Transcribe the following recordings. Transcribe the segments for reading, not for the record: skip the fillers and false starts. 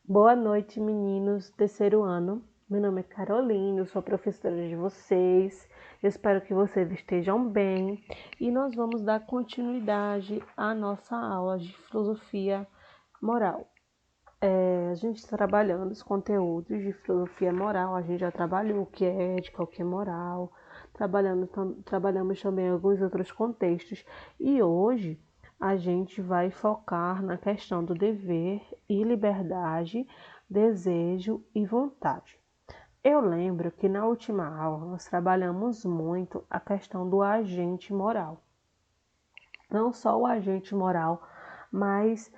Boa noite, meninos do terceiro ano. Meu nome é Caroline, eu sou a professora de vocês. Eu espero que vocês estejam bem e nós vamos dar continuidade à nossa aula de filosofia moral. A gente está trabalhando os conteúdos de filosofia moral, a gente já trabalhou o que é ética, o que é moral, trabalhamos também alguns outros contextos e hoje a gente vai focar na questão do dever e liberdade, desejo e vontade. Eu lembro que na última aula nós trabalhamos muito a questão do agente moral. Não só o agente moral, mas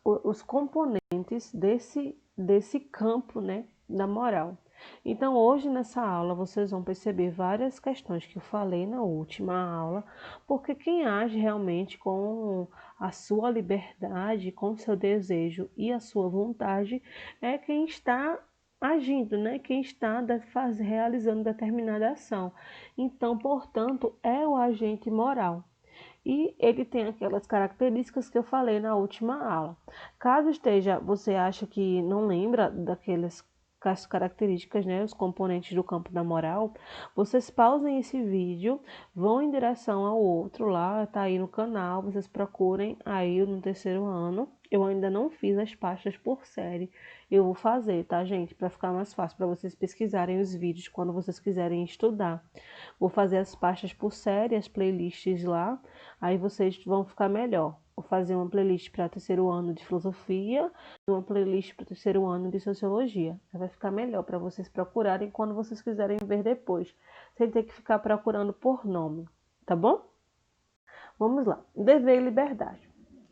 os componentes desse campo, né, da moral. Então, hoje nessa aula, vocês vão perceber várias questões que eu falei na última aula, porque quem age realmente com a sua liberdade, com o seu desejo e a sua vontade é quem está agindo, né? Quem está realizando determinada ação. Então, portanto, é o agente moral e ele tem aquelas características que eu falei na última aula. Caso você acha que não lembra daquelas características, né, os componentes do campo da moral, vocês pausem esse vídeo, vão em direção ao outro lá, tá aí no canal, vocês procurem aí no terceiro ano. Eu ainda não fiz as pastas por série, eu vou fazer, tá, gente, para ficar mais fácil para vocês pesquisarem os vídeos quando vocês quiserem estudar. Vou fazer as pastas por série, as playlists lá, aí vocês vão ficar melhor. Vou fazer uma playlist para terceiro ano de filosofia e uma playlist para terceiro ano de sociologia. Aí vai ficar melhor para vocês procurarem quando vocês quiserem ver depois, sem ter que ficar procurando por nome, tá bom? Vamos lá. Dever e liberdade.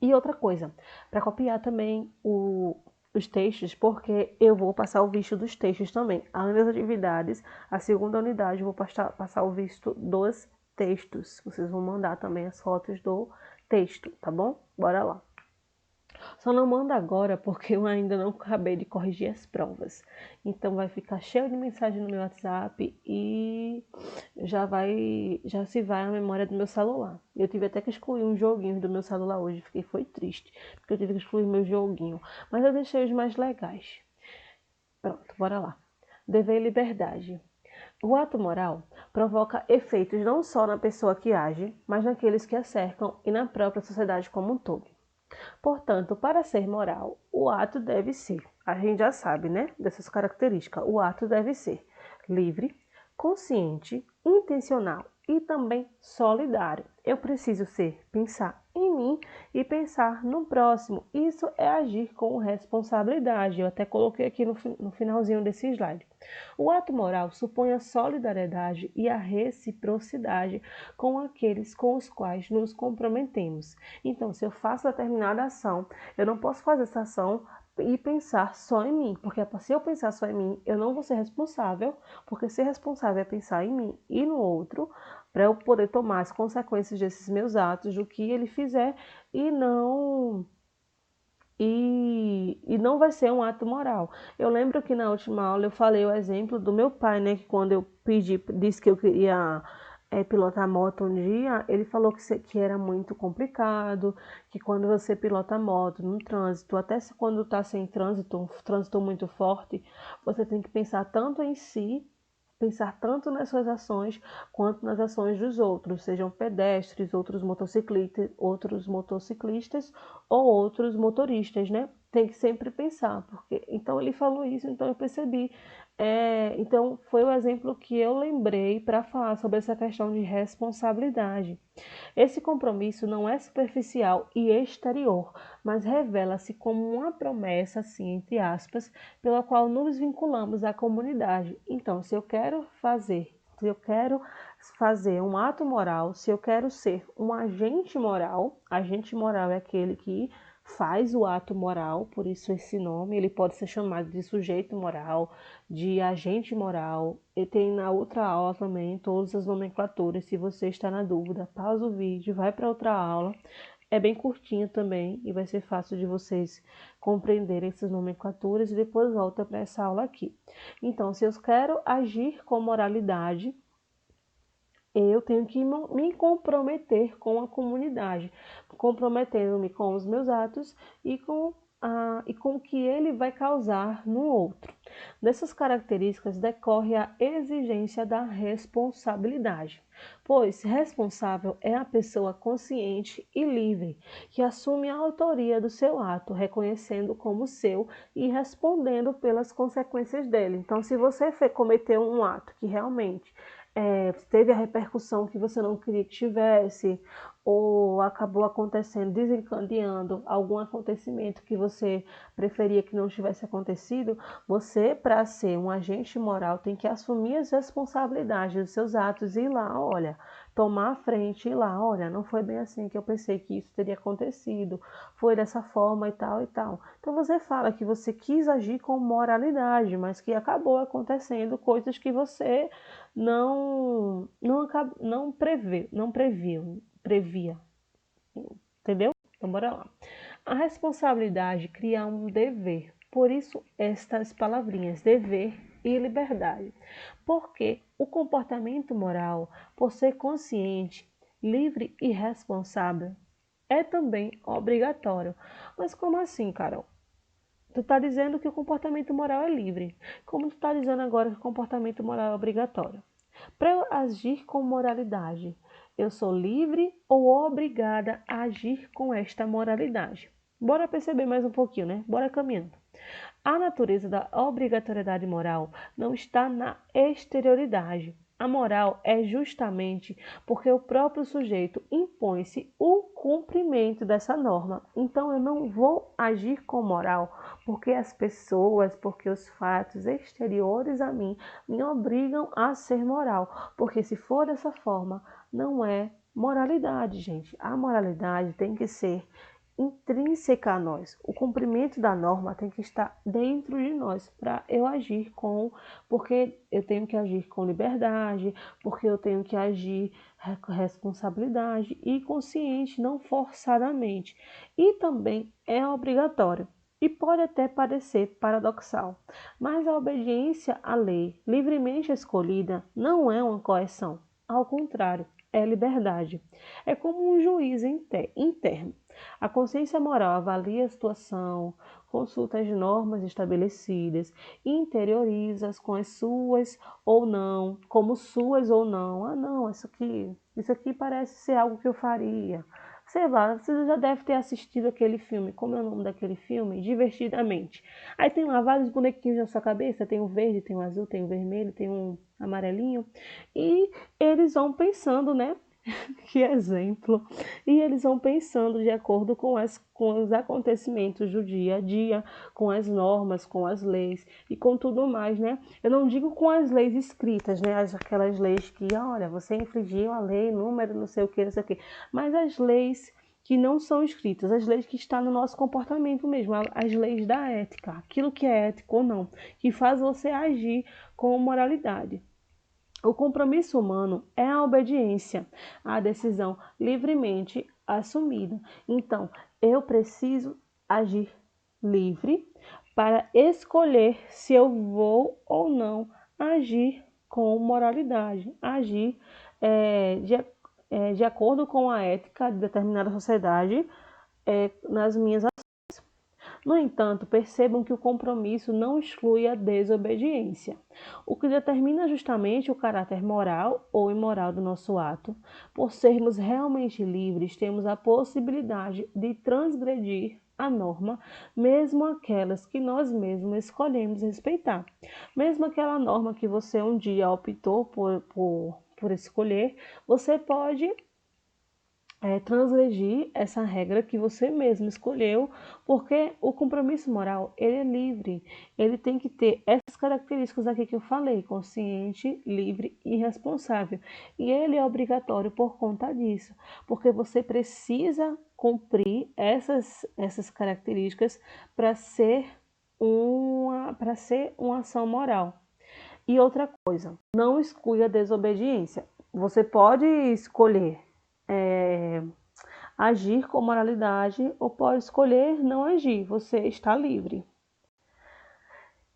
E outra coisa, para copiar também os textos, porque eu vou passar o visto dos textos também. Além das atividades, a segunda unidade eu vou passar o visto dos textos. Vocês vão mandar também as fotos do texto, tá bom? Bora lá. Só não manda agora porque eu ainda não acabei de corrigir as provas. Então vai ficar cheio de mensagem no meu WhatsApp e já se vai a memória do meu celular. Eu tive até que excluir um joguinho do meu celular hoje, foi triste, porque eu tive que excluir meu joguinho, mas eu deixei os mais legais. Pronto, bora lá. Dever e liberdade. O ato moral provoca efeitos não só na pessoa que age, mas naqueles que a cercam e na própria sociedade como um todo. Portanto, para ser moral, o ato deve ser, a gente já sabe, né, dessas características, o ato deve ser livre, consciente, intencional e também solidário. Eu preciso pensar em mim e pensar no próximo. Isso é agir com responsabilidade. Eu até coloquei aqui no finalzinho desse slide. O ato moral supõe a solidariedade e a reciprocidade com aqueles com os quais nos comprometemos. Então, se eu faço determinada ação, eu não posso fazer essa ação e pensar só em mim, porque se eu pensar só em mim, eu não vou ser responsável, porque ser responsável é pensar em mim e no outro, para eu poder tomar as consequências desses meus atos, do que ele fizer, e não vai ser um ato moral. Eu lembro que na última aula eu falei o exemplo do meu pai, né, que quando eu disse que eu queria pilotar moto um dia, ele falou que era muito complicado, que quando você pilota moto no trânsito, até quando está sem trânsito, um trânsito muito forte, você tem que pensar tanto em si, pensar tanto nas suas ações quanto nas ações dos outros, sejam pedestres, outros motociclistas ou outros motoristas, né? Tem que sempre pensar, porque então ele falou isso, então eu percebi. Então foi o exemplo que eu lembrei para falar sobre essa questão de responsabilidade. Esse compromisso não é superficial e exterior, mas revela-se como uma promessa, assim, entre aspas, pela qual nos vinculamos à comunidade. Então, se eu quero fazer um ato moral, se eu quero ser um agente moral é aquele que faz o ato moral, por isso esse nome, ele pode ser chamado de sujeito moral, de agente moral. E tem na outra aula também todas as nomenclaturas. Se você está na dúvida, pausa o vídeo, vai para outra aula. É bem curtinha também e vai ser fácil de vocês compreenderem essas nomenclaturas e depois volta para essa aula aqui. Então, se eu quero agir com moralidade, eu tenho que me comprometer com a comunidade, comprometendo-me com os meus atos e com e com o que ele vai causar no outro. Dessas características decorre a exigência da responsabilidade, pois responsável é a pessoa consciente e livre, que assume a autoria do seu ato, reconhecendo como seu e respondendo pelas consequências dele. Então, se você cometeu um ato que realmente teve a repercussão que você não queria que tivesse, ou acabou acontecendo, desencadeando algum acontecimento que você preferia que não tivesse acontecido, você, para ser um agente moral, tem que assumir as responsabilidades dos seus atos e ir lá, olha, tomar a frente e ir lá, olha, não foi bem assim que eu pensei que isso teria acontecido, foi dessa forma e tal e tal. Então você fala que você quis agir com moralidade, mas que acabou acontecendo coisas que você não previa, entendeu? Então bora lá. A responsabilidade cria um dever, por isso estas palavrinhas, dever e liberdade. Porque o comportamento moral, por ser consciente, livre e responsável, é também obrigatório. Mas como assim, Carol? Tu tá dizendo que o comportamento moral é livre. Como tu tá dizendo agora que o comportamento moral é obrigatório? Para eu agir com moralidade, eu sou livre ou obrigada a agir com esta moralidade? Bora perceber mais um pouquinho, né? Bora caminhando. A natureza da obrigatoriedade moral não está na exterioridade. A moral é justamente porque o próprio sujeito impõe-se o cumprimento dessa norma. Então eu não vou agir com moral porque as pessoas, porque os fatos exteriores a mim me obrigam a ser moral. Porque se for dessa forma, não é moralidade, gente. A moralidade tem que ser intrínseca a nós. O cumprimento da norma tem que estar dentro de nós para eu agir porque eu tenho que agir com liberdade, porque eu tenho que agir com responsabilidade e consciente, não forçadamente. E também é obrigatório. E pode até parecer paradoxal, mas a obediência à lei livremente escolhida não é uma coerção. Ao contrário, é liberdade. É como um juiz interno. A consciência moral avalia a situação, consulta as normas estabelecidas, interioriza-as com as suas ou não, como suas ou não. Ah, não, isso aqui parece ser algo que eu faria. Sei lá, você já deve ter assistido aquele filme. Como é o nome daquele filme? Divertidamente. Aí tem lá vários bonequinhos na sua cabeça. Tem o verde, tem o azul, tem o vermelho, tem um amarelinho. E eles vão pensando, né? Que exemplo. E eles vão pensando de acordo com os acontecimentos do dia a dia, com as normas, com as leis e com tudo mais, né? Eu não digo com as leis escritas, né? Aquelas leis que, olha, você infringiu a lei, número, não sei o que, não sei o que. Mas as leis que não são escritas, as leis que estão no nosso comportamento mesmo, as leis da ética, aquilo que é ético ou não, que faz você agir com moralidade. O compromisso humano é a obediência à decisão livremente assumida. Então, eu preciso agir livre para escolher se eu vou ou não agir com moralidade, agir de acordo com a ética de determinada sociedade nas minhas ações. No entanto, percebam que o compromisso não exclui a desobediência, o que determina justamente o caráter moral ou imoral do nosso ato. Por sermos realmente livres, temos a possibilidade de transgredir a norma, mesmo aquelas que nós mesmos escolhemos respeitar. Mesmo aquela norma que você um dia optou por escolher, você pode transgredir essa regra que você mesmo escolheu, porque o compromisso moral, ele é livre, ele tem que ter essas características aqui que eu falei, consciente, livre e responsável, e ele é obrigatório por conta disso, porque você precisa cumprir essas características para ser uma ação moral. E outra coisa, não exclui a desobediência. Você pode escolher agir com moralidade ou pode escolher não agir, você está livre.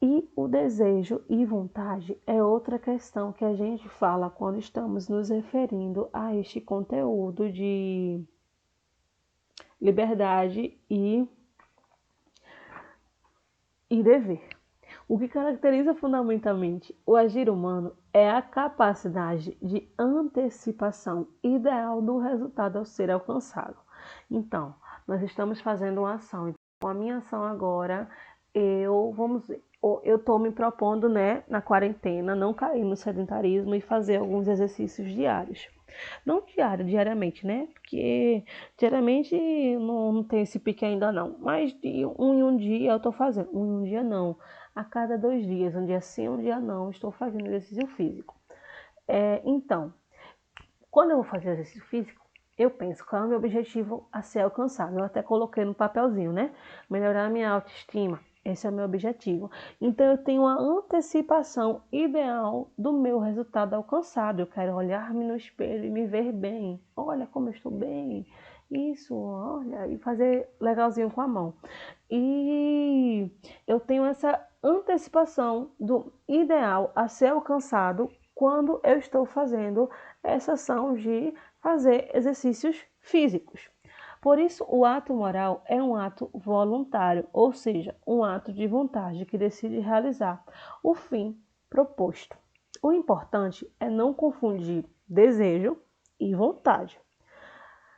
E o desejo e vontade é outra questão que a gente fala quando estamos nos referindo a este conteúdo de liberdade e e dever. O que caracteriza fundamentalmente o agir humano é a capacidade de antecipação ideal do resultado a ser alcançado. Então, nós estamos fazendo uma ação. Então, a minha ação agora, eu estou me propondo, né, na quarentena, não cair no sedentarismo e fazer alguns exercícios diários. Não diariamente, né? Porque diariamente não tem esse pique ainda não. Mas de um em um dia eu estou fazendo. Um em um dia não. A cada 2 dias, um dia sim, um dia não, estou fazendo exercício físico. Então, quando eu vou fazer exercício físico, eu penso qual é o meu objetivo a ser alcançado. Eu até coloquei no papelzinho, né? Melhorar a minha autoestima. Esse é o meu objetivo. Então, eu tenho uma antecipação ideal do meu resultado alcançado. Eu quero olhar-me no espelho e me ver bem. Olha como eu estou bem. Isso, olha. E fazer legalzinho com a mão. E eu tenho essa antecipação do ideal a ser alcançado quando eu estou fazendo essa ação de fazer exercícios físicos. Por isso, o ato moral é um ato voluntário, ou seja, um ato de vontade que decide realizar o fim proposto. O importante é não confundir desejo e vontade.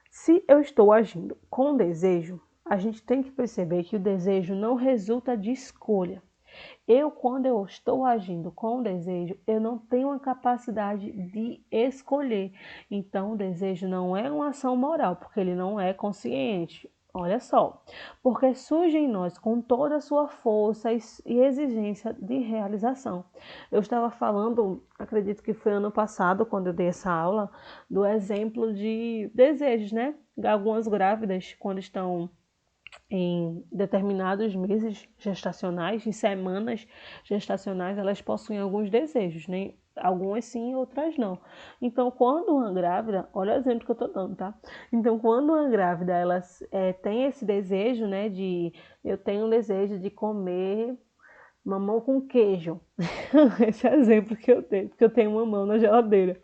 Se eu estou agindo com desejo, a gente tem que perceber que o desejo não resulta de escolha. Quando eu estou agindo com desejo, eu não tenho a capacidade de escolher. Então, o desejo não é uma ação moral, porque ele não é consciente. Olha só, porque surge em nós com toda a sua força e exigência de realização. Eu estava falando, acredito que foi ano passado, quando eu dei essa aula, do exemplo de desejos, né? De algumas grávidas, quando estão em determinados meses gestacionais, em semanas gestacionais, elas possuem alguns desejos, né? Algumas sim, outras não. Então, quando uma grávida, olha o exemplo que eu estou dando, tá? Então, quando uma grávida, ela tem esse desejo, né, eu tenho um desejo de comer mamão com queijo. Esse é o exemplo que eu tenho, porque eu tenho mamão na geladeira.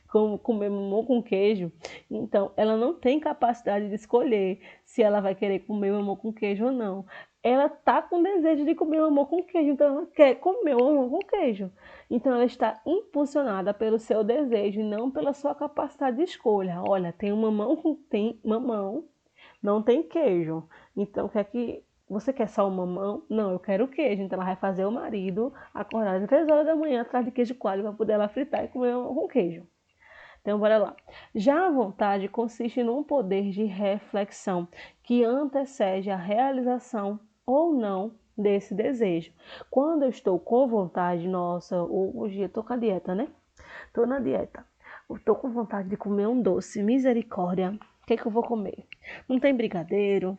Como comer mamão com queijo, então ela não tem capacidade de escolher se ela vai querer comer mamão com queijo ou não. Ela tá com desejo de comer mamão com queijo, então ela quer comer o mamão com queijo. Então ela está impulsionada pelo seu desejo e não pela sua capacidade de escolha. Olha, tem mamão, não tem queijo. Então quer que você quer só o mamão? Não, eu quero queijo. Então ela vai fazer o marido acordar às 3 horas da manhã atrás de queijo coalho para poder ela fritar e comer mamão com queijo. Então, bora lá. Já a vontade consiste num poder de reflexão que antecede a realização ou não desse desejo. Quando eu estou com vontade, nossa, hoje eu tô com a dieta, né? Tô na dieta. Eu tô com vontade de comer um doce, misericórdia. O que é que eu vou comer? Não tem brigadeiro,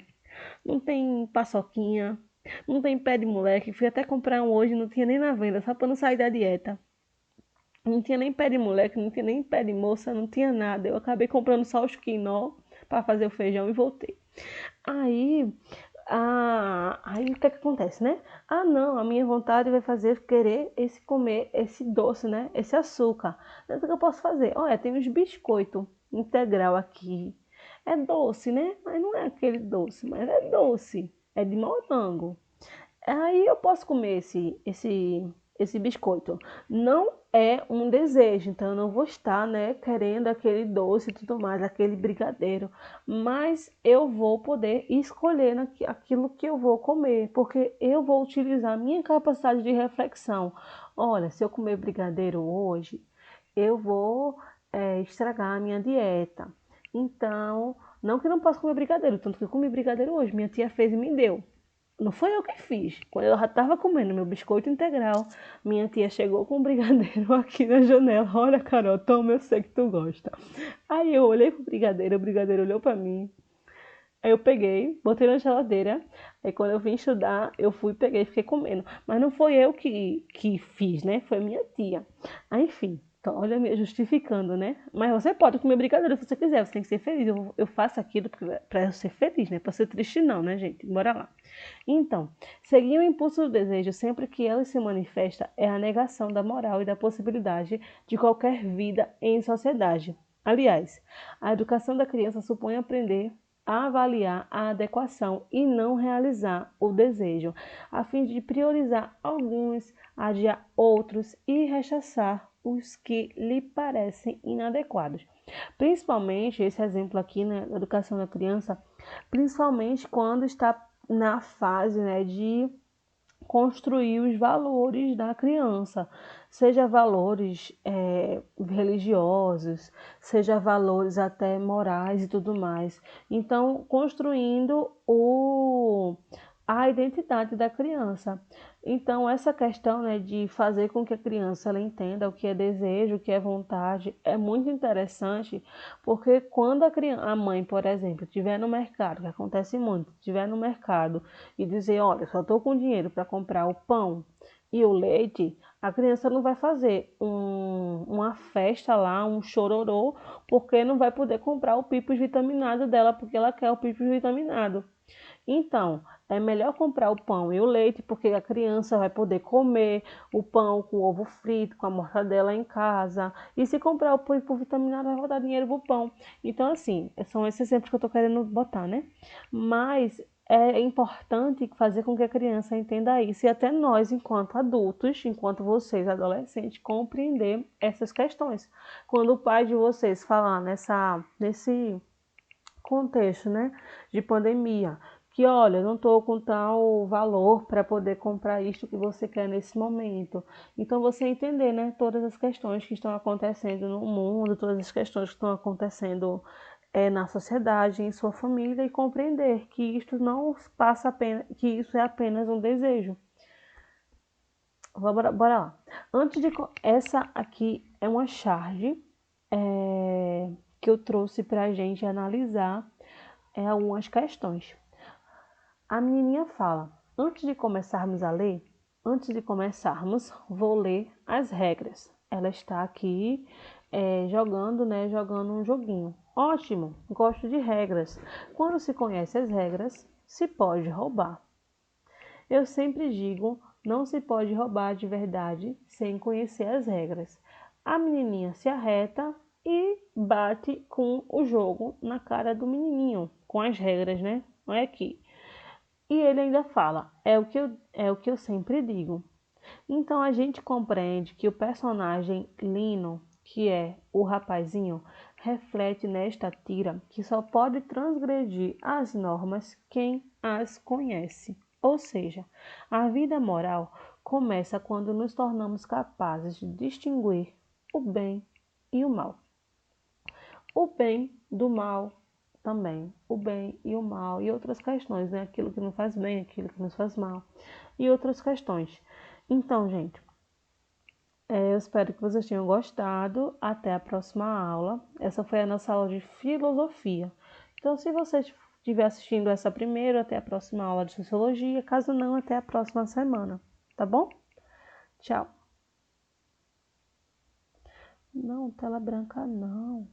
não tem paçoquinha, não tem pé de moleque. Fui até comprar um hoje, não tinha nem na venda, só para não sair da dieta. Não tinha nem pé de moleque, não tinha nem pé de moça, não tinha nada. Eu acabei comprando só os quinó para fazer o feijão e voltei. Aí, aí o que é que acontece, né? Ah, não, a minha vontade vai fazer querer comer esse doce, né? Esse açúcar. Então, o que eu posso fazer? Olha, tem uns biscoito integral aqui. É doce, né? Mas não é aquele doce, mas é doce. É de morango. Aí eu posso comer esse biscoito. Não é um desejo, então eu não vou estar, né, querendo aquele doce e tudo mais, aquele brigadeiro, mas eu vou poder escolher aquilo que eu vou comer, porque eu vou utilizar a minha capacidade de reflexão. Olha, se eu comer brigadeiro hoje, eu vou estragar a minha dieta. Então, não que eu não possa comer brigadeiro, tanto que eu comi brigadeiro hoje, minha tia fez e me deu. Não foi eu que fiz. Quando eu já estava comendo meu biscoito integral, minha tia chegou com um brigadeiro aqui na janela. Olha, Carol, toma, eu sei que tu gosta. Aí eu olhei pro brigadeiro, o brigadeiro olhou para mim. Aí eu peguei, botei na geladeira. Aí quando eu vim estudar, eu fui, peguei e fiquei comendo. Mas não foi eu que fiz, né? Foi minha tia. Aí, enfim, então, olha, me justificando, né? Mas você pode comer brigadeiro se você quiser, você tem que ser feliz. Eu faço aquilo para eu ser feliz, né? Para ser triste não, né, gente? Bora lá. Então, seguir o impulso do desejo sempre que ele se manifesta é a negação da moral e da possibilidade de qualquer vida em sociedade. Aliás, a educação da criança supõe aprender avaliar a adequação e não realizar o desejo, a fim de priorizar alguns, adiar outros e rechaçar os que lhe parecem inadequados. Principalmente, esse exemplo aqui, né, da educação da criança, principalmente quando está na fase, né, de construir os valores da criança, seja valores religiosos, seja valores até morais e tudo mais. Então, construindo a identidade da criança. Então, essa questão, né, de fazer com que a criança ela entenda o que é desejo, o que é vontade, é muito interessante, porque quando a mãe, por exemplo, estiver no mercado, que acontece muito, estiver no mercado e dizer, olha, só estou com dinheiro para comprar o pão e o leite, a criança não vai fazer uma festa lá, um chororô, porque não vai poder comprar o pipos vitaminado dela, porque ela quer o pipos vitaminado. Então, é melhor comprar o pão e o leite, porque a criança vai poder comer o pão com ovo frito, com a mortadela em casa. E se comprar o pão por vitaminado, vai dar dinheiro pro pão. Então, assim, são esses exemplos que eu tô querendo botar, né? Mas é importante fazer com que a criança entenda isso. E até nós, enquanto adultos, enquanto vocês, adolescentes, compreender essas questões. Quando o pai de vocês falar nesse contexto, né, de pandemia, que olha, não estou com tal valor para poder comprar isto que você quer nesse momento. Então você entender, né, todas as questões que estão acontecendo no mundo, todas as questões que estão acontecendo na sociedade, em sua família e compreender que isto não passa apenas, que isso é apenas um desejo. Bora lá. Essa aqui é uma charge que eu trouxe para a gente analisar algumas questões. A menininha fala, antes de começarmos, vou ler as regras. Ela está aqui jogando, né, jogando um joguinho. Ótimo, gosto de regras. Quando se conhece as regras, se pode roubar. Eu sempre digo, não se pode roubar de verdade sem conhecer as regras. A menininha se arreta e bate com o jogo na cara do menininho, com as regras, né? Olha aqui. E ele ainda fala, é o que eu sempre digo. Então a gente compreende que o personagem Lino, que é o rapazinho, reflete nesta tira que só pode transgredir as normas quem as conhece. Ou seja, a vida moral começa quando nos tornamos capazes de distinguir o bem e o mal. O bem do mal também, o bem e o mal e outras questões, né? Aquilo que nos faz bem, aquilo que nos faz mal e outras questões. Então, gente, eu espero que vocês tenham gostado. Até a próxima aula. Essa foi a nossa aula de filosofia. Então, se você estiver assistindo essa primeira, até a próxima aula de sociologia. Caso não, até a próxima semana. Tá bom? Tchau. Não, tela branca não.